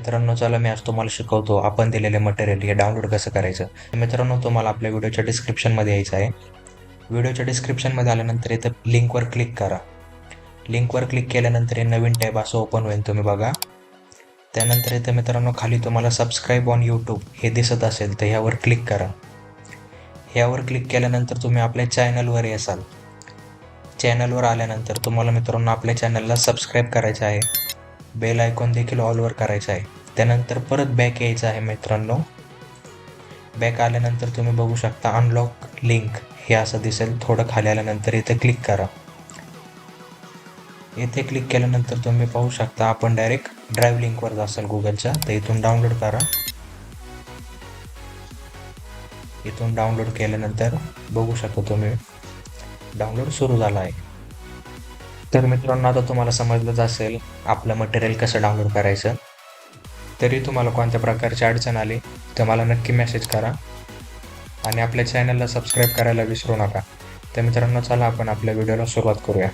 मित्रांनो, चला मी आज तुम्हाला शिकवतो आपण दिलेले मटेरियल हे डाउनलोड कसं करायचं. मित्रांनो, तुम्हाला आपल्या व्हिडिओच्या डिस्क्रिप्शनमध्ये यायचं आहे. व्हिडिओच्या डिस्क्रिप्शनमध्ये आल्यानंतर इथं लिंकवर क्लिक करा. लिंकवर क्लिक केल्यानंतर हे नवीन टॅब असं ओपन होईल, तुम्ही बघा. त्यानंतर इथं मित्रांनो खाली तुम्हाला सबस्क्राईब ऑन यूट्यूब हे दिसत असेल तर ह्यावर क्लिक करा. ह्यावर क्लिक केल्यानंतर तुम्ही आपल्या चॅनलवर याल. चॅनलवर आल्यानंतर तुम्हाला मित्रांनो आपल्या चॅनलला सबस्क्राईब करायचं आहे. बेल आयकॉन देखील ऑलवर करायचा आहे. त्यानंतर परत बॅक यायचं आहे मित्रांनो. बॅक आल्यानंतर तुम्ही बघू शकता अनलॉक लिंक हे असं दिसेल. थोडं खाली आल्यानंतर इथे क्लिक करा. इथे क्लिक केल्यानंतर तुम्ही पाहू शकता आपण डायरेक्ट ड्राईव्ह लिंकवर जासाल गुगलच्या. तर इथून डाउनलोड करा. इथून डाउनलोड केल्यानंतर बघू शकता तुम्ही डाउनलोड सुरू झाला आहे. तर मित्रांनो, आता तुम्हाला समजलंच असेल आपलं मटेरियल कसं डाउनलोड करायचं. तरी तुम्हाला कोणत्या प्रकारची अडचण आली तर मला नक्की मेसेज करा आणि आपल्या चॅनलला सबस्क्राईब करायला विसरू नका. तर मित्रांनो, चला आपण आपल्या व्हिडिओला सुरुवात करूया.